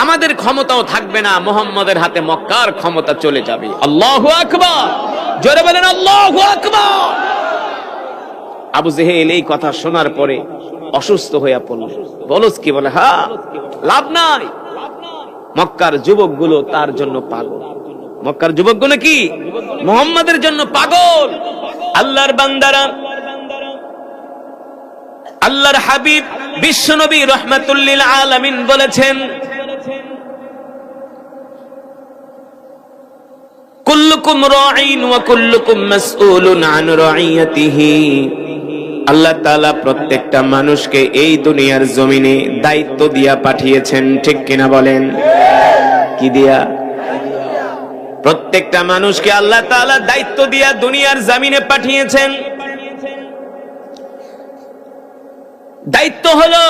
আমাদের ক্ষমতাও থাকবে না, মুহাম্মদের হাতে মক্কার ক্ষমতা চলে যাবে। আল্লাহু আকবার। জোরে বলেন আল্লাহু আকবার। আবু জেহেল এই কথা শোনার পরে অসুস্থ হয়ে পড়ল। বলস কি বলে, হ্যাঁ লাভ নাই। মক্কার যুবকগুলো তার জন্য পাগল। মক্কার যুবকগুলো কি মুহাম্মাদের জন্য পাগল। আল্লাহর বান্দারা, আল্লাহর হাবিব বিশ্বনবী রাহমাতুল লিল আলামিন বলেছেন, কুল্লুকুম রাঈন ওয়া কুল্লুকুম মাসউলুন আন রাঈয়াতিহি। আল্লাহ তাআলা প্রত্যেকটা মানুষকে এই দুনিয়ার জমিনে দায়িত্ব দিয়া পাঠিয়েছেন। ঠিক কিনা বলেন? কি দিয়া? প্রত্যেকটা মানুষকে আল্লাহ তাআলা দায়িত্ব দিয়া দুনিয়ার জমিনে পাঠিয়েছেন। দায়িত্ব হলো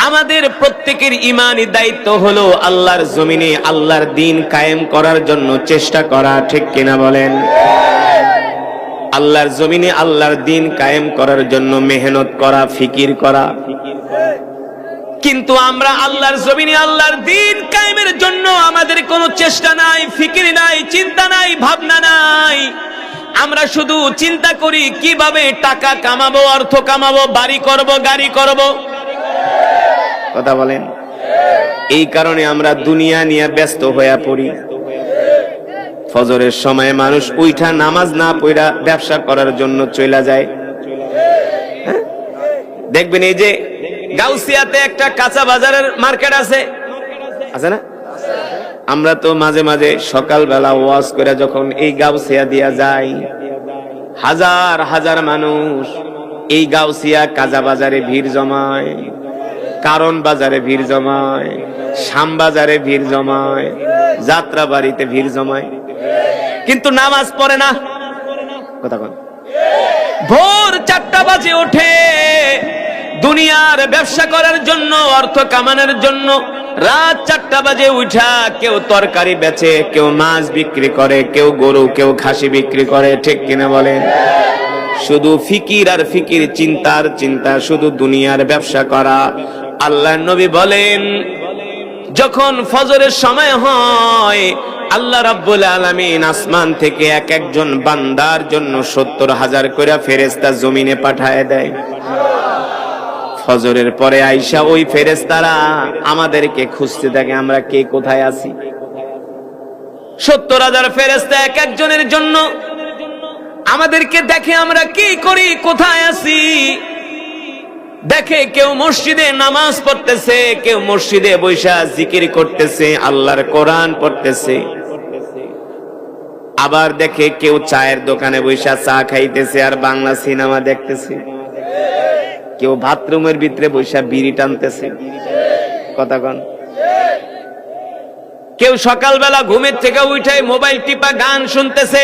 আমাদের প্রত্যেকের ঈমানি দায়িত্ব হলো আল্লাহর জমিনে আল্লাহর দ্বীন কায়েম করার জন্য চেষ্টা করা। ঠিক কিনা বলেন? আল্লাহর জমিনে আল্লাহর দ্বীন কায়েম করার জন্য মেহনত করা, ফিকির করা। কিন্তু আমরা আল্লাহর জমিনে আল্লাহর দ্বীন কায়েমের জন্য আমাদের কোনো চেষ্টা নাই, ফিকির নাই, চিন্তা নাই, ভাবনা নাই। আমরা শুধু চিন্তা করি কিভাবে টাকা কামাবো, অর্থ কামাবো, বাড়ি করব, গাড়ি করব। কথা বলেন? এই কারণে আমরা দুনিয়া নিয়ে ব্যস্ত হয়ে পড়ি। ফজরের সময় মানুষ উইঠা নামাজ না পড়া ব্যবসা করার জন্য চলে যায়। দেখবেন এই যে গাউসিয়াতে একটা কাঁচা বাজারের মার্কেট আছে, আছে না? আমরা তো মাঝে মাঝে সকালবেলা ওয়াজ করে যখন এই গাউসিয়া দিয়া যাই, হাজার হাজার মানুষ এই গাউসিয়া কাঁচা বাজারে ভিড় জমায়, কারণ বাজারে ভিড় জমায়, শাম বাজারে ভিড় জমায়, যাত্রা বাড়িতে ভিড় জমায়, কিন্তু নামাজ পড়ে না। কথা বল। ভোর 4টা বাজে ওঠে দুনিয়ার ব্যবসা করার জন্য, অর্থ কামানোর জন্য। রাত 4টা বাজে উঠা কেউ তরকারি বেচে, কেউ মাছ বিক্রি করে, কেউ গরু, কেউ খাসি বিক্রি করে। ঠিক কিনা বলেন? শুধু ফিকির আর ফিকির, চিন্তার চিন্তা, শুধু দুনিয়ার ব্যবসা করা। আল্লাহর নবী বলেন, যখন ফজরের সময় হয় আল্লাহ রাব্বুল আলামিন আসমান থেকে এক একজন বান্দার জন্য 70,000 কইরা ফেরেশতা জমিনে পাঠায় দেয়। ফজরের পরে আইসা ওই ফেরেশতারা আমাদেরকে খুঁজতে থাকে আমরা কে কোথায় আছি। 70,000 ফেরেশতা এক একজনের জন্য আমাদেরকে দেখে আমরা কি করি, কোথায় আছি। দেখে কেউ মসজিদে নামাজ পড়তেছে, কেউ মসজিদে বৈশা জিকির করতেছে, আল্লাহর কোরআন পড়তেছে। আবার দেখে কেউ চায়ের দোকানে বৈশা চা খাইতেছে আর বাংলা সিনেমা দেখতেছে। কেউ বাথরুমের ভিতরে বৈশা বিড়ি টানতেছে। কথা কন। কেউ সকালবেলা ঘুমের থেকে উঠে মোবাইল টিপা গান শুনতেছে।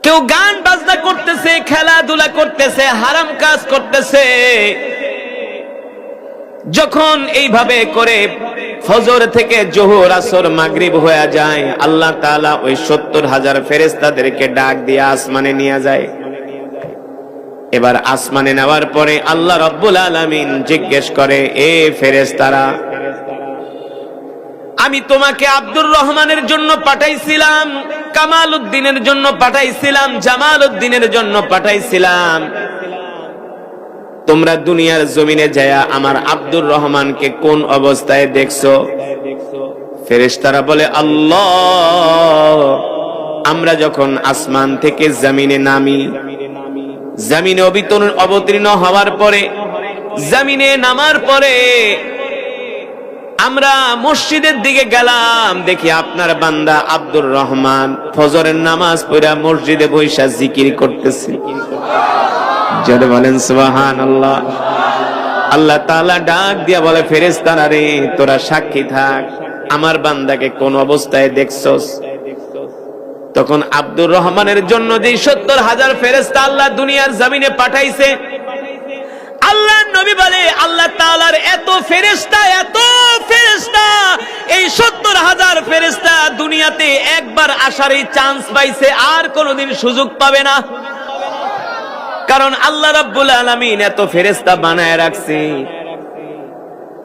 কেউ গান বাজনা করতেছে, খেলাধুলা করতেছে, হারাম কাজ করতেছে। যখন এইভাবে করে ফজর থেকে জোহর আসর মাগরিব হয়ে যায়, আল্লাহ তাআলা ওই 70,000 ফেরেশতাদেরকে ডাক দিয়ে আসমানে নিয়ে যায়। এবার আসমানে নেওয়ার পরে আল্লাহ রাব্বুল আলামিন জিজ্ঞেস করে, এ ফেরেশতারা, আমি তোমাকে আব্দুর রহমানের জন্য পাঠাইছিলাম, কামাল উদ্দিনের জন্য পাঠাইছিলাম, জামাল উদ্দিনের জন্য পাঠাইছিলাম। তোমরা দুনিয়ার জমিনে যায়া আমার আব্দুর রহমানকে কোন অবস্থায় দেখছো? ফেরেশতারা বলে, আল্লাহ, আমরা যখন আসমান থেকে জমিনে নামি, জমিনে অবতীর্ণ হওয়ার পরে, জমিনে নামার পরে আমরা মসজিদের দিকে গেলাম, দেখি আপনার বান্দা আব্দুর রহমান ফজরের নামাজ পড়া মসজিদে বৈশা জিকির করতেছে। জোরে বলেন সুবহানাল্লাহ। আল্লাহ তাআলা ডাক দিয়া বলে, ফেরেশতারা রে, তোরা সাক্ষী থাক, আমার বান্দাকে কোন অবস্থায় দেখছস? তখন আব্দুর রহমানের জন্য যে 70,000 ফেরেশতা আল্লাহ দুনিয়ার জমিনে পাঠাইছে, আল্লাহ নবী বলে, আল্লাহ তাআলার এত ফেরেশতা, এত ফেরেশতা, এই 70,000 ফেরেশতা দুনিয়াতে একবার আসার এই চান্স পাইছে, আর কোনোদিন সুযোগ পাবে না। কারণ আল্লাহ রাব্বুল আলামিন এত ফেরেশতা বানায় রাখছে,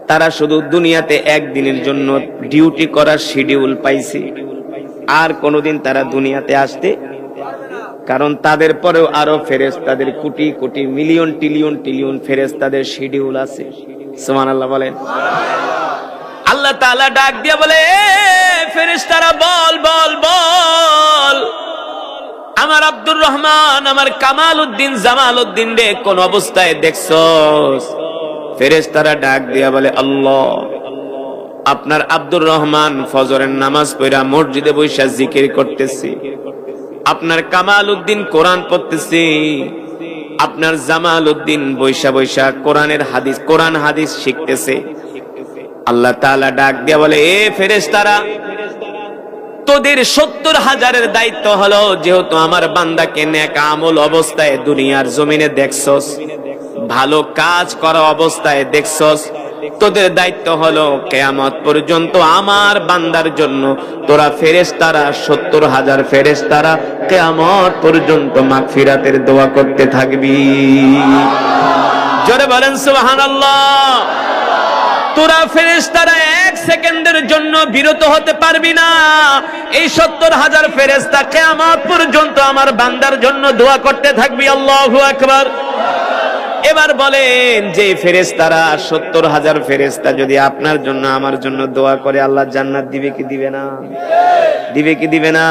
তারা শুধু দুনিয়াতে একদিনের জন্য ডিউটি করার শিডিউল পাইছে, আর কোনোদিন তারা দুনিয়াতে আসতে, কারণ তাদের পরেও আরো ফেরেশতাদের crore crore million trillion trillion ফেরেশতাদের শিডিউল আছে। সুবহানাল্লাহ বলেন। আল্লাহ তাআলা ডাক দিয়ে বলে, ফেরেশতারা বল বল বল, আমার আব্দুর রহমান, আমার কামাল উদ্দিন, জামাল উদ্দিন রে কোন অবস্থায় দেখছস? ফেরেশতারা ডাক দিয়া বলে, আল্লাহ, আপনার আব্দুর রহমান ফজরের নামাজ পড়া মসজিদে বৈশা জিকির করতেছে, আপনার কামাল উদ্দিন কোরআন পড়তেছে, আপনার জামাল উদ্দিন বৈশা বৈশা কোরআন হাদিস শিখতেছে। আল্লাহ তাআলা ডাক দিয়া বলে, এ ফেরেশতারা, তোদের 70,000-এর দায়িত্ব হলো, যেহেতু আমার বান্দাকে নেক আমল অবস্থায় দুনিয়ার জমিনে দেখছস, ভালো কাজ করা অবস্থায় দেখছস, তোদের দায়িত্ব হলো কিয়ামত পর্যন্ত আমার বান্দার জন্য তোরা ফেরেশতারা 70,000 ফেরেশতারা কিয়ামত পর্যন্ত মাগফিরাতের দোয়া করতে থাকবি। জোরে বলেন সুবহানাল্লাহ। তোরা ফেরেশতারা এক সেকেন্ডের জন্য বিরত হতে পারবি না। এই 70,000 ফেরেশতা কিয়ামত পর্যন্ত আমার বান্দার জন্য দোয়া করতে থাকবি। আল্লাহু আকবার। এবার বলেন, যে ফেরেশতারা 70,000 ফেরেশতা যদি আপনার জন্য আমার জন্য দোয়া করে, আল্লাহ জান্নাত দিবে কি দিবে না? দিবে কি দিবে না?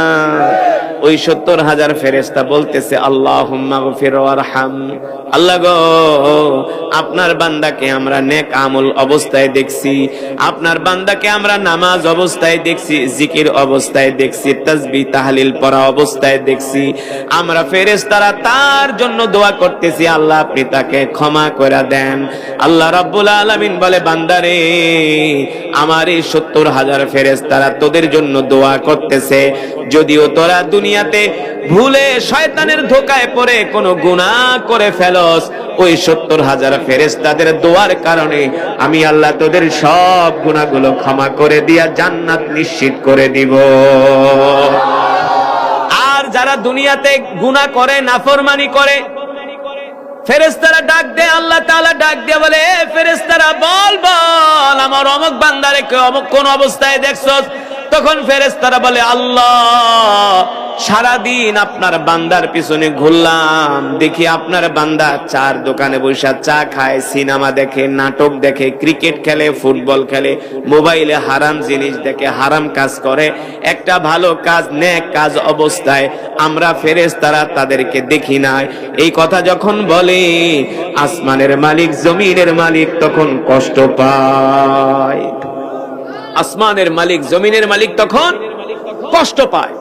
ওই 70,000 ফেরেশতা বলতেছে, আল্লাহুম্মা গফির ওয়ারহাম, আল্লাহ গো, আপনার বান্দাকে আমরা নেক আমল অবস্থায় দেখছি, আপনার বান্দাকে আমরা নামাজ অবস্থায় দেখছি, জিকির অবস্থায় দেখছি, তাসবিহ তাহলিল পড়া অবস্থায় দেখছি, আমরা ফেরেশতারা তার জন্য দোয়া করতেছি, আল্লাহ আপনি তাকে ক্ষমা করে দেন। আল্লাহ রাব্বুল আলামিন বলে, বান্দারে, আমার এই 70,000 ফেরেশতারা তোদের জন্য দোয়া করতেছে, যদিও তোরা দুনিয়াতে ভুলে শয়তানের ধোকায় পড়ে কোনো গুনাহ করে ফেলস, ওই 70,000 ফেরেশতাদের দোয়ার কারণে আমি আল্লাহ তোদের সব গুনাহগুলো ক্ষমা করে দিয়া জান্নাত নিশ্চিত করে দিব। আর যারা দুনিয়াতে গুনাহ করে, নাফরমানি করে, ফেরেশতারা ডাক দেয়, আল্লাহ তাআলা ডাক দিয়ে বলে, এ ফেরেশতারা বল বল আমার অমুক বান্দারে অমুক কোন অবস্থায় দেখছস? তখন ফেরেশতারা বলে, আল্লাহ সারাদিন আপনার বান্দার পিছনে ঘুরলাম, দেখি আপনার বান্দা চার দোকানে বসে চা খায়, সিনেমা দেখে, নাটক দেখে, ক্রিকেট খেলে, ফুটবল খেলে, মোবাইলে হারাম জিনিস দেখে, হারাম কাজ করে। একটা ভালো কাজ, নেক কাজ অবস্থায় আমরা ফেরেশতারা তাদেরকে দেখি নাই। এই কথা যখন বলে আসমানের মালিক, জমিনের মালিক তখন কষ্ট পায়। আসমানের মালিক, জমিনের মালিক তখন কষ্ট পায়।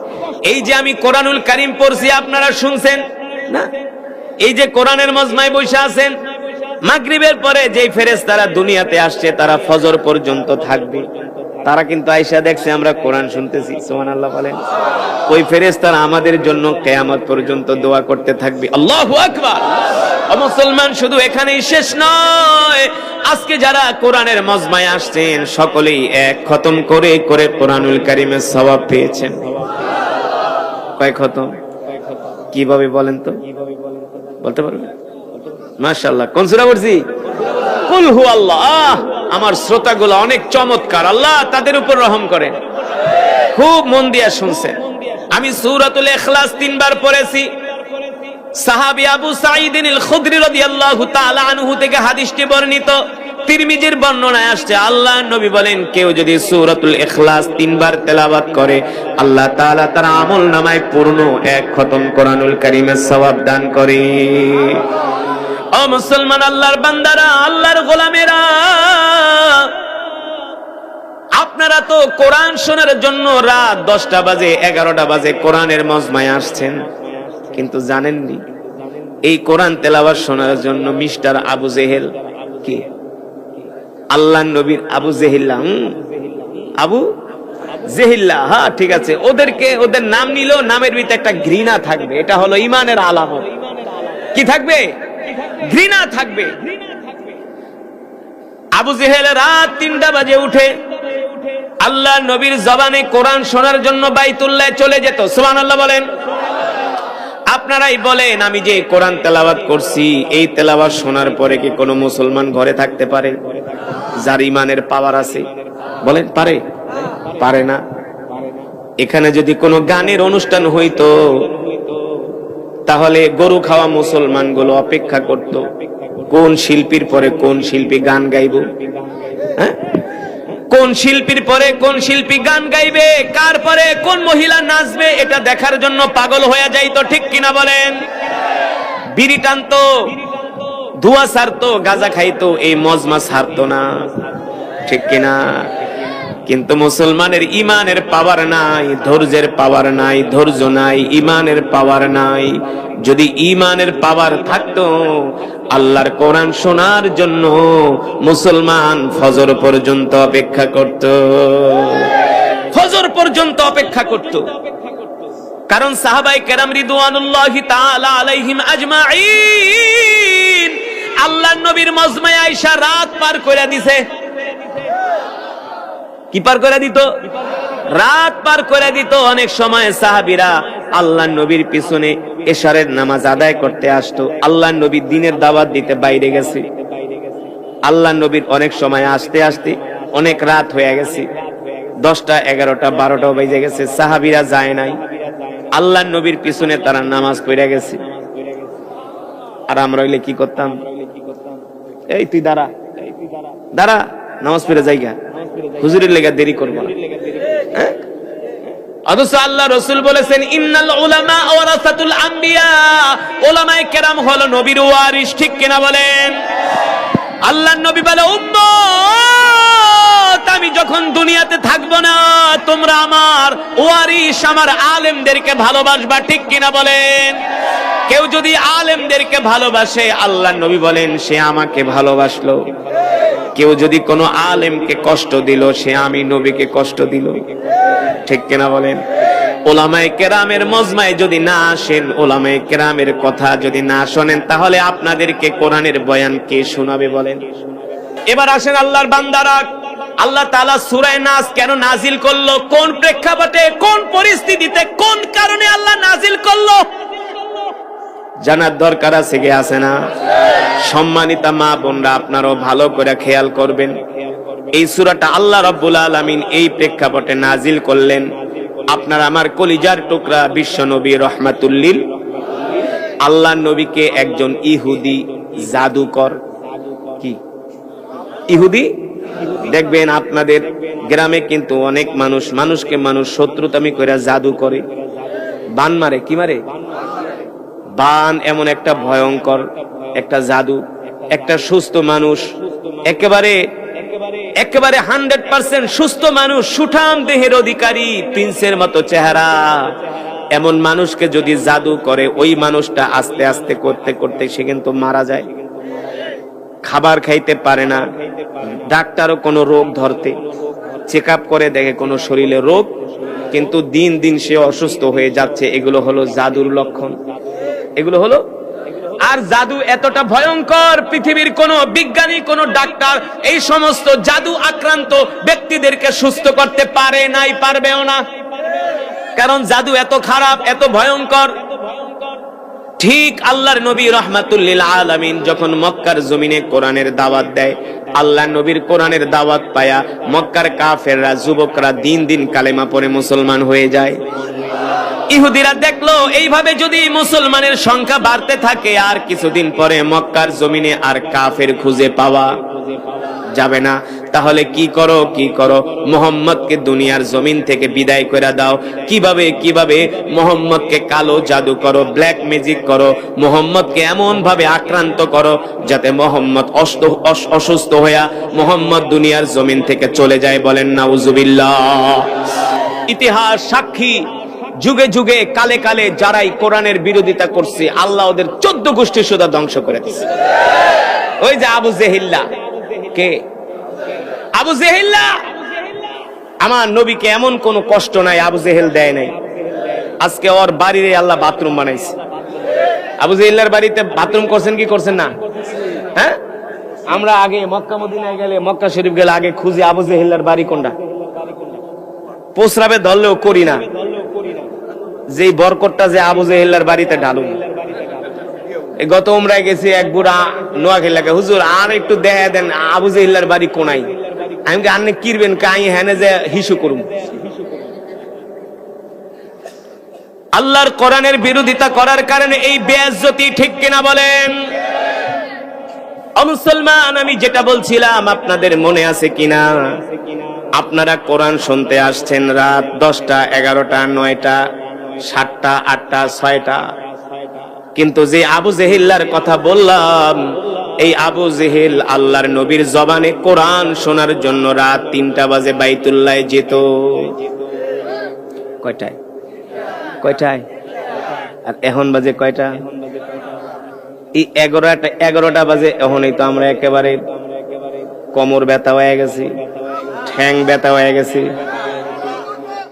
এই যে আমি কোরআনুল কারীম পড়ছি, আপনারা শুনছেন না? এই যে কোরআনের মজমায় বসে আছেন, মাগরিবের পরে যেই ফেরেশতারা দুনিয়াতে আসছে তারা ফজর পর্যন্ত থাকবে। তারা কিন্তু আয়েশা দেখছে আমরা কোরআন শুনতেছি, সুবহানাল্লাহ বলেন। ওই ফেরেশতারা আমাদের জন্য কিয়ামত পর্যন্ত দোয়া করতে থাকবে। আল্লাহু আকবার। ও মুসলমান, শুধু এখানেই শেষ নয়, আজকে যারা কোরআনের মজমায় আসছেন সকলেই এক খতম করে করে কোরআনুল কারীমের সওয়াব পেয়েছেন। কয় খতম? কিভাবে বলেন তো, বলতে পারবেন? মাশাআল্লাহ। কোন সূরা পড়ছি? কুল হু আল্লাহ। আমার শ্রোতাগুলো অনেক চমৎকার, আল্লাহ তাদের উপর রহম করেন। খুব মন দিয়া শুনছেন। আমি সূরাতুল ইখলাস 3 বার পড়েছি। সাহাবী আবু সাঈদ আল খুদরি রাদিয়াল্লাহু তাআলা আনহু থেকে হাদিসটি বর্ণিত। তিরমিজির বর্ণনায় আসছে, আল্লাহর নবী বলেন, কেউ যদি সূরাতুল ইখলাস 3 বার তেলাওয়াত করে আল্লাহ তাআলা তার আমলনামায় পূর্ণ এক খতম কোরআনুল কারীমের সওয়াব দান করে। ও মুসলমান, আল্লাহর বান্দারা, আল্লাহর গোলামেরা, আপনারা তো কোরআন শোনার জন্য রাত 10টা বাজে 11টা বাজে কোরআনের মজমায় আসছেন, কিন্তু জানেননি এই কোরআন তেলাওয়াত শোনার জন্য মিস্টার আবু জেহেল, কি আল্লাহর নবীর আবু জেহিল্লা, আবু জেহিল্লা, হ্যাঁ ঠিক আছে, ওদেরকে ওদের নাম নিলেও নামের ভিতরে একটা ঘৃণা থাকবে। এটা হলো ঈমানের আলামত। কি থাকবে? ঘৃণা থাকবে। আবু জেহেল রাত 3টা বাজে উঠে আল্লাহর নবীর জবানে কোরআন শোনার জন্য বাইতুল্লাহে চলে যেত। সুবহানাল্লাহ বলেন। আপনারাই বলেন, আমি যে কোরআন তেলাওয়াত করছি, এই তেলাওয়াত শোনার পরে কি কোনো মুসলমান ঘরে থাকতে পারে যার ঈমানের পাওয়ার আছে? বলেন পারে? পারে না। এখানে যদি কোনো গানের অনুষ্ঠান হইতো তাহলে গরু খাওয়া মুসলমানগুলো অপেক্ষা করত কোন শিল্পীর পরে কোন শিল্পী গান গাইব, হ্যাঁ, কোন শিল্পীর পরে কোন শিল্পী গান গাইবে, কার পরে কোন মহিলা নাচবে, এটা দেখার জন্য পাগল হয়ে যাইতো। ঠিক কিনা বলেন? বিড়ি টানতো, ধোঁয়া ছাড়তো, গাঁজা খাইতো, এই মজমা ছাড়তো না। ঠিক কিনা? কিন্তু মুসলমানের ঈমানের পাওয়ার নাই, ধৈর্যের পাওয়ার নাই, ধৈর্য নাই, ঈমানের পাওয়ার নাই। যদি ঈমানের পাওয়ার থাকতো আল্লাহর কোরআন শোনার জন্য মুসলমান ফজর পর্যন্ত অপেক্ষা করত, ফজর পর্যন্ত অপেক্ষা করত। কারণ সাহাবায়ে কেরাম রিদওয়ানুল্লাহি তাআলা আলাইহিম আজমাইন আল্লাহর নবীর মজমায় আয়েশা রাত পার করে দিছে। কি পার করে দিত? রাত পার করে দিত। অনেক সময় সাহাবীরা আল্লাহর নবীর পিছনে এশারের নামাজ আদায় করতে আসতো। আল্লাহর নবী দিনের দাওয়াত দিতে বাইরে গেছে। আল্লাহর নবীর অনেক সময় আসতে আসতে অনেক রাত হয়ে গেছে, 10টা 11টা 12টাও বেজে গেছে, সাহাবীরা যায় নাই। আল্লাহর নবীর পিছনে তারা নামাজ পড়ে গেছে। আর আমরা হইলে কি করতাম? এই তুই দাঁড়া, দাঁড়া, নামাজ পড়ে যাই গা, হুজুরের লেগে দেরি করবো না। অথচ আল্লাহ রাসূল বলেছেন, ইন্নাল উলামা ওয়ারাসাতুল আম্বিয়া, উলামায়ে কেরাম হলো নবীর ওয়ারিস। ঠিক কিনা বলেন? আল্লাহর নবী বলে, উম্মত আমি যখন দুনিয়াতে থাকবো না তোমরা আমার ওয়ারিস, আমার আলেমদেরকে ভালোবাসবা। ঠিক কিনা বলেন? কেউ যদি আলেমদেরকে ভালোবাসে আল্লাহর নবী বলেন সে আমাকে ভালোবাসলো। কেউ যদি কোনো আলেমকে কষ্ট দিল সে আমি নবীকে কষ্ট দিল। ঠিক কিনা বলেন? উলামায়ে কেরামের মজমায় যদি না আসেন, উলামায়ে কেরামের কথা যদি না শোনেন, তাহলে আপনাদেরকে কোরআনের বয়ান কে শোনাবে বলেন? এবার আসেন আল্লাহর বান্দারা, আল্লাহ তাআলা সূরা নাস কেন নাজিল করলো, কোন প্রেক্ষাপটে, কোন পরিস্থিতিতে, কোন কারণে আল্লাহ নাজিল করলো? জানার দরকার আছে কি আছে না? সম্মানিতা মা বোনরা, আপনারাও ভালো করে খেয়াল করবেন। এই সূরাটা আল্লাহ রাব্বুল আলামিন এই প্রেক্ষাপটে নাজিল করলেন। আপনার আমার কলিজার টুকরা বিশ্ব নবী রহমাতুল লিল আল্লাহ নবীকে একজন ইহুদি জাদুকর, কি ইহুদি, দেখবেন আপনাদের গ্রামে কিন্তু অনেক মানুষকে মানুষ শত্রুতামি করে জাদু করে, বান মারে, কি মারে? বান এমন একটা ভয়ঙ্কর একটা জাদু। একটা সুস্থ মানুষ, একেবারে 100% সুস্থ মানুষ, সুঠাম দেহের অধিকারী, প্রিন্সের মতো চেহারা, এমন মানুষকে যদি জাদু করে, ওই মানুষটা আস্তে আস্তে করতে করতে সে কিন্তু মারা যায়। খাবার খাইতে পারে না, ডাক্তারও কোনো রোগ ধরতে চেক আপ করে দেখে কোনো শরীরে রোগ, কিন্তু দিন দিন সে অসুস্থ হয়ে যাচ্ছে। এগুলো হলো জাদুর লক্ষণ, এগুলো হলো। আর জাদু এতটা ভয়ঙ্কর, পৃথিবীর কোন বিজ্ঞানী, কোন ডাক্তার এই সমস্ত জাদু আক্রান্ত ব্যক্তিদেরকে সুস্থ করতে পারে নাই, পারবেও না, কারণ জাদু এত খারাপ, এত ভয়ঙ্কর। ঠিক আল্লাহর নবী রাহমাতুল লিল আলামিন যখন মক্কার জমিনে কোরআনের দাওয়াত দেয়, আল্লাহর নবীর কোরআনের দাওয়াত পায়া মক্কার কাফেররা, যুবকরা দিন দিন কালেমা পড়ে মুসলমান হয়ে যায়। ইহুদিরা দেখলো এইভাবে যদি মুসলমানের সংখ্যা বাড়তে থাকে, আর কিছুদিন পরে মক্কার জমিনে আর কাফের খুঁজে পাওয়া যাবে না। তাহলে কি করো, মুহাম্মদকে দুনিয়ার জমিন থেকে বিদায় করে দাও। কিভাবে মুহাম্মদকে কালো জাদু করো, ব্ল্যাক ম্যাজিক করো, মুহাম্মদকে এমন ভাবে আক্রান্ত করো যাতে মুহাম্মদ অসুস্থ হইয়া মুহাম্মদ দুনিয়ার জমিন থেকে চলে যায়। বলেন নাউজুবিল্লাহ। ইতিহাস সাক্ষী, যুগে যুগে কালে কালে যারাই কোরআনের বিরোধিতা করছে, আল্লাহ ওদের 14 গোষ্ঠী সুদা ধ্বংস করে দিয়েছে। ওই যে আবু জেহিল্লা, কে আবু জেহিল্লা? আমার নবীকে এমন কোন কষ্ট নাই আবু জেহেল দেয় নাই। আজকে ওর বাড়িতে আল্লাহ বাথরুম বানাইছে। আবু জেহিল্লার বাড়িতে বাথরুম করছেন কি করছেন না? হ্যাঁ, আমরা আগে মক্কা মদিনায় গেলে, মক্কা শরীফ গেলে আগে খুঁজি আবু জেহিল্লার বাড়ি কোনটা। প্রস্রাবে ধরলেও করি না, যে বরকতটা যে আবু জেহিল্লার বাড়িতে ঢালুন। গত উমরায় গেছি, এক বুড়া নোয়াখালীকে, হুজুর আর একটু দেখা দেন আবু জেহিল্লার বাড়ি কোনাই। আমি আন্নে কিরবেন কাই হেনে যে হিসু করুন। আল্লাহর কোরআনের বিরোধিতা করার কারণে এই বেইজ্জতি, ঠিক কিনা বলেন? মুসলমান, আমি যেটা বলছিলাম আপনাদের মনে আছে কিনা? আপনারা কোরআন শুনতে আসছেন রাত 10টা, 11টা, 9টা, 7টা, 8টা, 6টা, কিন্তু যে আবু জেহিল্লার কথা বললাম, এই আবু জেহেল আল্লাহর নবীর জবানে কোরআন শোনার জন্য রাত 3টা বাজে বাইতুল্লাহ যেত। কয়টায়? আর এখন বাজে কয়টা? এই 11টা বাজে। এখনই তো আমরা একেবারে কোমর ব্যথা হয়ে গেছি, ঠ্যাং ব্যথা হয়ে গেছি,